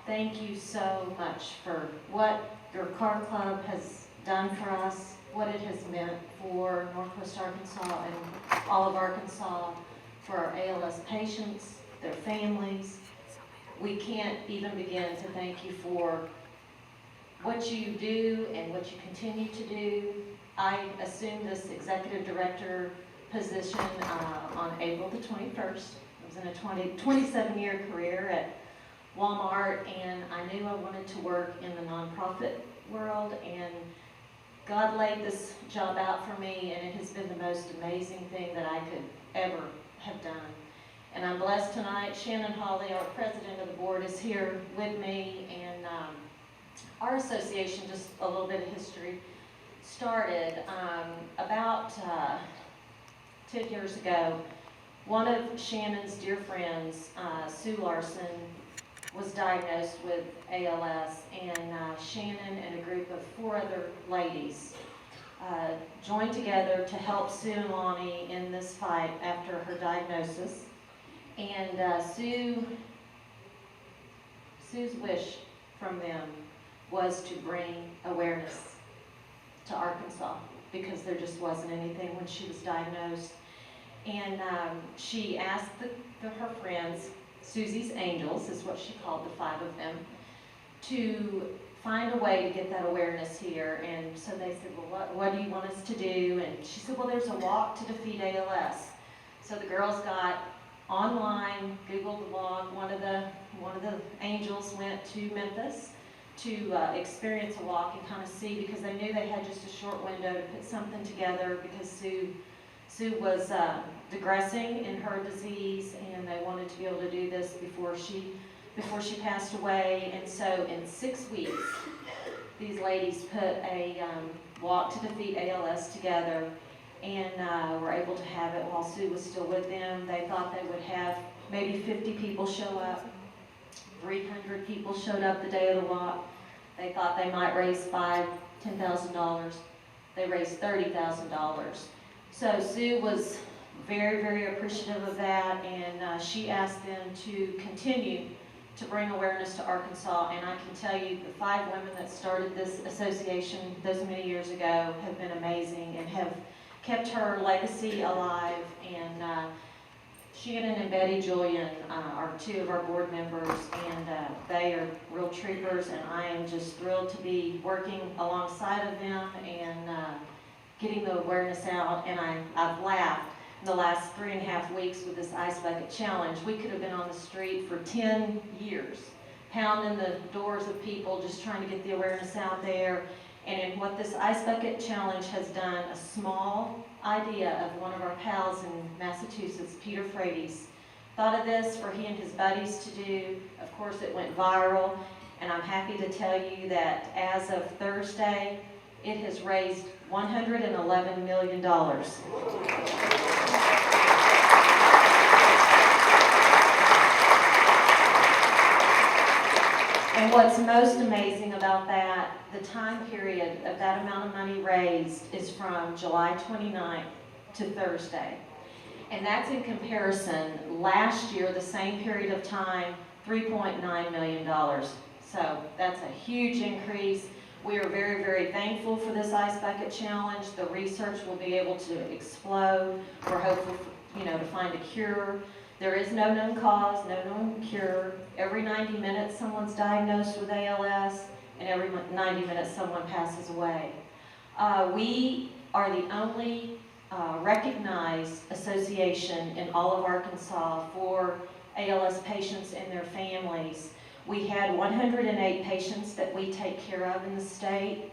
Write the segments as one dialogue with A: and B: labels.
A: Thank you so much for what your car club has done for us, what it has meant for Northwest Arkansas and all of Arkansas, for our ALS patients, their families. We can't even begin to thank you for what you do and what you continue to do. I assumed this executive director position on April the 21st. I was in a 27-year career at Walmart, and I knew I wanted to work in the nonprofit world, and God laid this job out for me, and it has been the most amazing thing that I could ever have done. And I'm blessed tonight. Shannon Hawley, our president of the board, is here with me, and our association, just a little bit of history, started about 10 years ago. One of Shannon's dear friends, Sue Larson, was diagnosed with ALS, and Shannon and a group of 4 other ladies joined together to help Sue and Lonnie in this fight after her diagnosis. And Sue's wish from them was to bring awareness to Arkansas, because there just wasn't anything when she was diagnosed. And she asked her friends, Susie's Angels is what she called the 5 of them, to find a way to get that awareness here. And so they said, well, what do you want us to do? And she said, well, there's a walk to defeat ALS. So the girls got online, Googled the walk. One of the angels went to Memphis to experience a walk and kind of see, because they knew they had just a short window to put something together, because Sue was digressing in her disease, and they wanted to be able to do this before she passed away. And so in 6 weeks, these ladies put a walk to defeat ALS together, and were able to have it while Sue was still with them. They thought they would have maybe 50 people show up. 300 people showed up the day of the walk. They thought they might raise $10,000. They raised $30,000. So Sue was very, very appreciative of that, and she asked them to continue to bring awareness to Arkansas. And I can tell you, the 5 women that started this association those many years ago have been amazing and have kept her legacy alive. And Shannon and Betty Julian are 2 of our board members, and they are real troopers, and I am just thrilled to be working alongside of them and getting the awareness out. And I've laughed in the last 3.5 weeks with this Ice Bucket Challenge. We could have been on the street for 10 years, pounding the doors of people, just trying to get the awareness out there. And what this Ice Bucket Challenge has done, a small idea of one of our pals in Massachusetts, Peter Frates, thought of this for he and his buddies to do. Of course, it went viral, and I'm happy to tell you that as of Thursday, it has raised $111 million. And what's most amazing about that, the time period of that amount of money raised is from July 29th to Thursday. And that's in comparison, last year, the same period of time, $3.9 million. So that's a huge increase. We are very, very thankful for this Ice Bucket Challenge. The research will be able to explode. We're hopeful, to find a cure. There is no known cause, no known cure. Every 90 minutes, someone's diagnosed with ALS, and every 90 minutes, someone passes away. We are the only recognized association in all of Arkansas for ALS patients and their families. We had 108 patients that we take care of in the state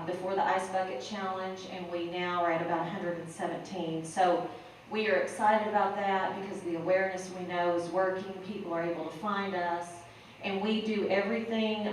A: before the Ice Bucket Challenge, and we now are at about 117. So we are excited about that, because the awareness we know is working. People are able to find us, and we do everything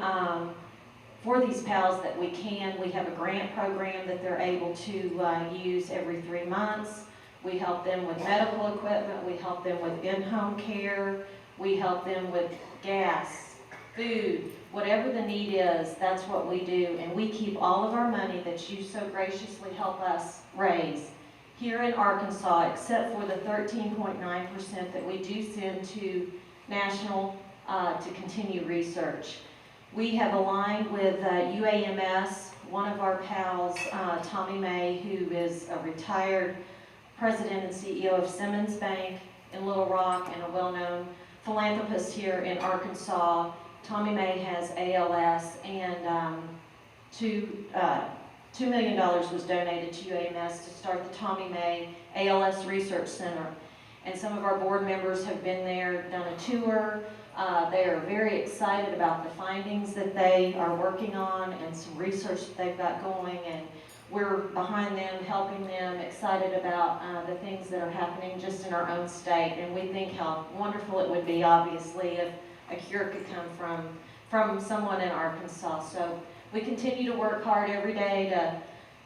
A: for these pals that we can. We have a grant program that they're able to use every 3 months. We help them with medical equipment. We help them with in-home care. We help them with gas, food, whatever the need is, that's what we do. And we keep all of our money that you so graciously help us raise here in Arkansas, except for the 13.9% that we do send to national to continue research. We have aligned with UAMS, one of our pals, Tommy May, who is a retired president and CEO of Simmons Bank in Little Rock and a well-known philanthropist here in Arkansas. Tommy May has ALS, and $2 million was donated to UAMS to start the Tommy May ALS Research Center. And some of our board members have been there, done a tour. They are very excited about the findings that they are working on and some research that they've got going. And we're behind them, helping them, excited about the things that are happening just in our own state. And we think how wonderful it would be, obviously, if a cure could come from someone in Arkansas. So we continue to work hard every day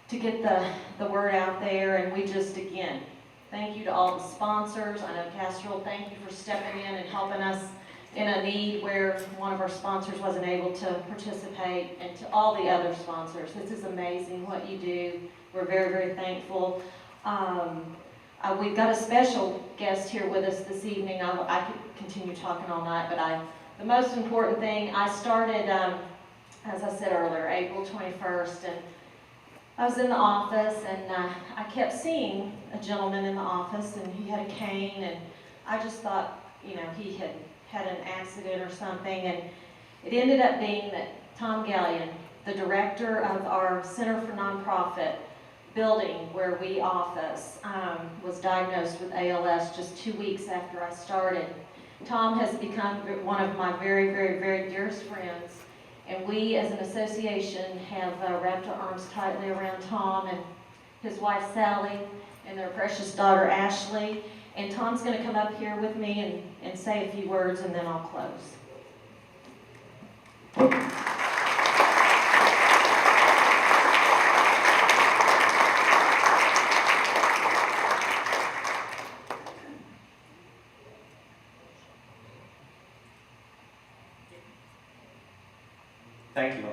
A: to get the word out there. And we just, again, thank you to all the sponsors. I know Castrol, thank you for stepping in and helping us in a need where one of our sponsors wasn't able to participate, and to all the other sponsors. This is amazing what you do. We're very, very thankful. We've got a special guest here with us this evening. I could continue talking all night, but the most important thing, I started, as I said earlier, April 21st, and I was in the office, and I kept seeing a gentleman in the office, and he had a cane, and I just thought, you know, he had an accident or something, and it ended up being that Tom Galyon, the director of our Center for Nonprofit building where we office, was diagnosed with ALS just 2 weeks after I started. Tom has become one of my very, very, very dearest friends, and we as an association have wrapped our arms tightly around Tom and his wife Sally and their precious daughter Ashley. And Tom's going to come up here with me and say a few words, and then I'll close.
B: Thank you.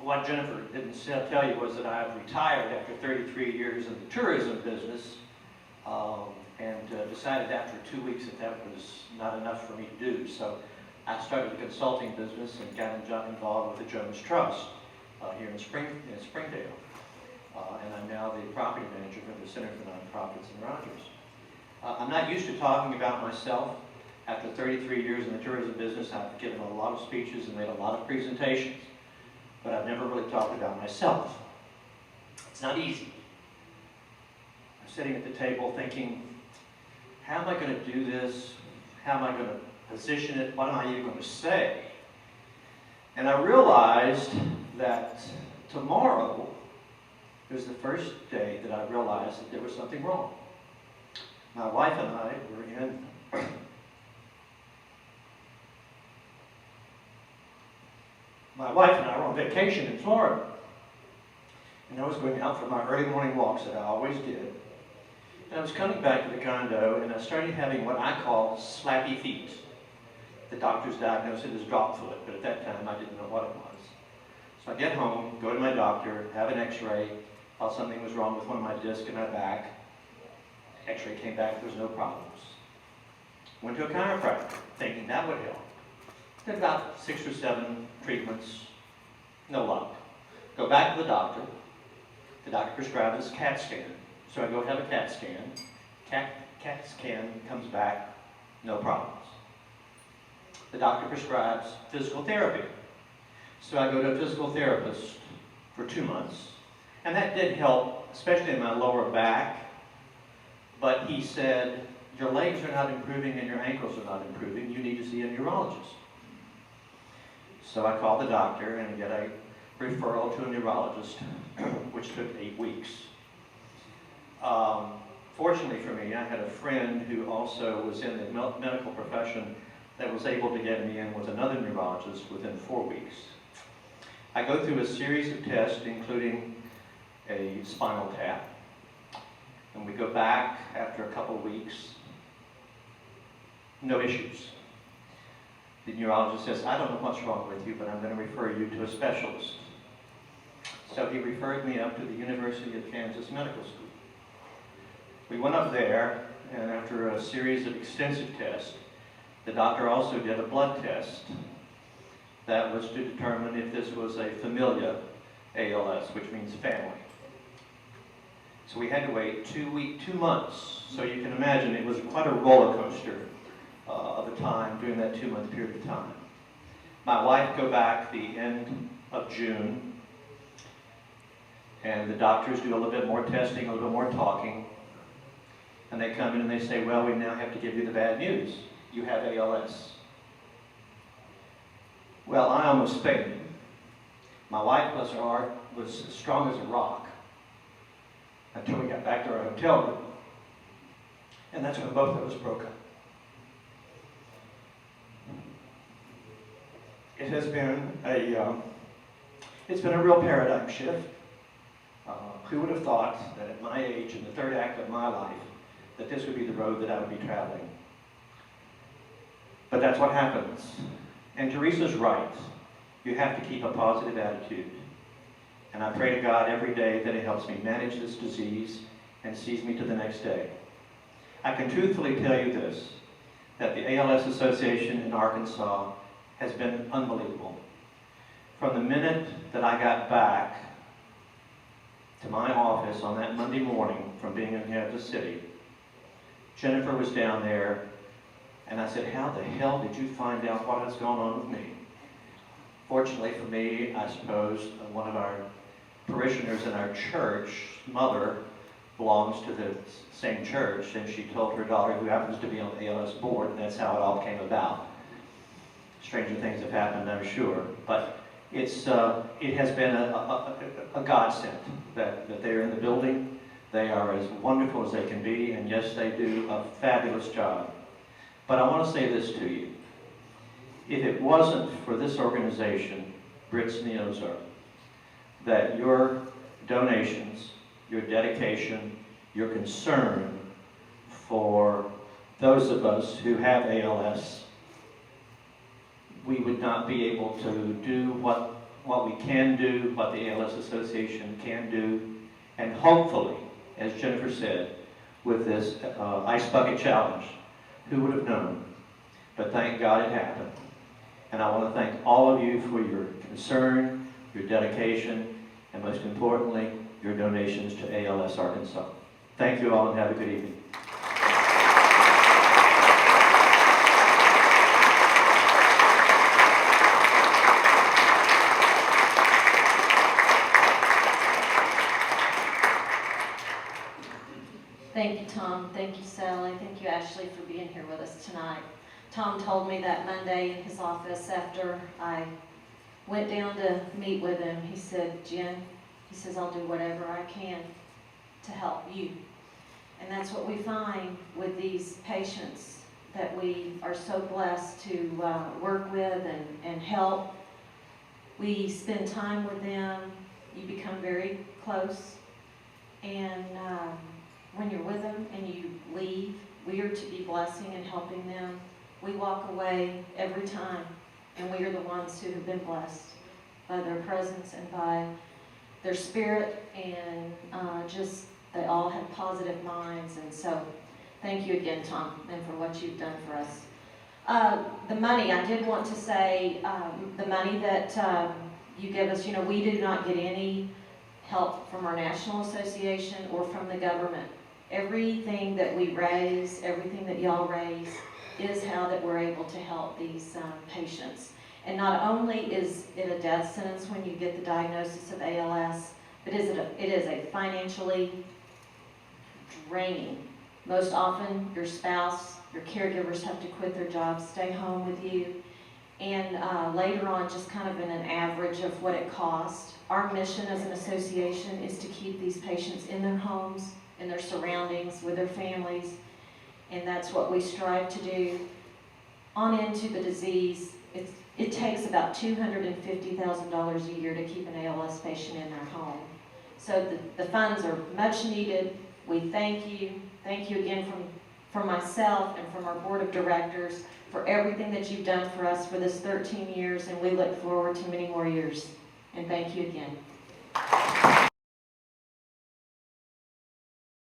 B: What Jennifer didn't tell you was that I retired after 33 years in the tourism business. And decided after 2 weeks that was not enough for me to do. So I started a consulting business and got involved with the Jones Trust here in Springdale. And I'm now the property manager for the Center for Nonprofits in Rogers. I'm not used to talking about myself. After 33 years in the tourism business, I've given a lot of speeches and made a lot of presentations, but I've never really talked about myself. It's not easy. Sitting at the table thinking, how am I going to do this? How am I going to position it? What am I even going to say? And I realized that tomorrow was the first day that I realized that there was something wrong. My wife and I were on vacation in Florida. And I was going out for my early morning walks that I always did. And I was coming back to the condo, and I started having what I call slappy feet. The doctors diagnosed it as drop foot, but at that time I didn't know what it was. So I get home, go to my doctor, have an x-ray, thought something was wrong with one of my discs in my back. X-ray came back, there was no problems. Went to a chiropractor, thinking that would help. Did about 6 or 7 treatments, no luck. Go back to the doctor. The doctor prescribed this CAT scan. So I go have a CAT scan. CAT scan comes back, no problems. The doctor prescribes physical therapy. So I go to a physical therapist for 2 months. And that did help, especially in my lower back. But he said, your legs are not improving and your ankles are not improving. You need to see a neurologist. So I called the doctor and get a referral to a neurologist, which took 8 weeks. Fortunately for me, I had a friend who also was in the medical profession that was able to get me in with another neurologist within 4 weeks. I go through a series of tests, including a spinal tap, and we go back after a couple of weeks, no issues. The neurologist says, I don't know what's wrong with you, but I'm going to refer you to a specialist. So he referred me up to the University of Kansas Medical School. We went up there, and after a series of extensive tests, The doctor also did a blood test that was to determine if this was a familial ALS, which means family. So we had to wait 2 months. So you can imagine it was quite a roller coaster of a time during that 2-month period of time. My wife go back the end of June, and the doctors do a little bit more testing, a little bit more talking, and they come in and they say, well, we now have to give you the bad news. You have ALS. Well, I almost fainted. My wife, bless her heart, was as strong as a rock until we got back to our hotel room. And that's when both of us broke up. It has been a real paradigm shift. Who would have thought that at my age, in the third act of my life, that this would be the road that I would be traveling? But that's what happens. And Teresa's right. You have to keep a positive attitude. And I pray to God every day that He helps me manage this disease and sees me to the next day. I can truthfully tell you this, that the ALS Association in Arkansas has been unbelievable. From the minute that I got back to my office on that Monday morning from being in Kansas City, Jennifer was down there, and I said, how the hell did you find out what has gone on with me? Fortunately for me, I suppose, one of our parishioners in our church, mother, belongs to the same church, and she told her daughter, who happens to be on the ALS board, and that's how it all came about. Stranger things have happened, I'm sure, but it has been a godsend that they're in the building. They are as wonderful as they can be, and yes, they do a fabulous job. But I want to say this to you. If it wasn't for this organization, Brits in the Ozarks, that your donations, your dedication, your concern for those of us who have ALS, we would not be able to do what we can do, what the ALS Association can do, and hopefully, as Jennifer said, with this Ice Bucket Challenge, who would have known? But thank God it happened. And I want to thank all of you for your concern, your dedication, and most importantly, your donations to ALS Arkansas. Thank you all and have a good evening.
A: Thank you, Tom. Thank you, Sally. Thank you, Ashley, for being here with us tonight. Tom told me that Monday in his office after I went down to meet with him, he said, Jen, he says, I'll do whatever I can to help you. And that's what we find with these patients that we are so blessed to work with and help. We spend time with them. You become very close. And when you're with them and you leave, we are to be blessing and helping them. We walk away every time, and we are the ones who have been blessed by their presence and by their spirit, and just they all have positive minds. And so thank you again, Tom, and for what you've done for us. The money, I did want to say, the money that you give us, we do not get any help from our national association or from the government. Everything that we raise, everything that y'all raise, is how that we're able to help these patients. And not only is it a death sentence when you get the diagnosis of ALS, but it is a financially draining. Most often, your spouse, your caregivers have to quit their jobs, stay home with you, and later on, just kind of in an average of what it costs. Our mission as an association is to keep these patients in their homes, in their surroundings, with their families, and that's what we strive to do. On into the disease, it takes about $250,000 a year to keep an ALS patient in their home. So the funds are much needed. We thank you. Thank you again from myself and from our board of directors for everything that you've done for us for this 13 years, and we look forward to many more years. And thank you again.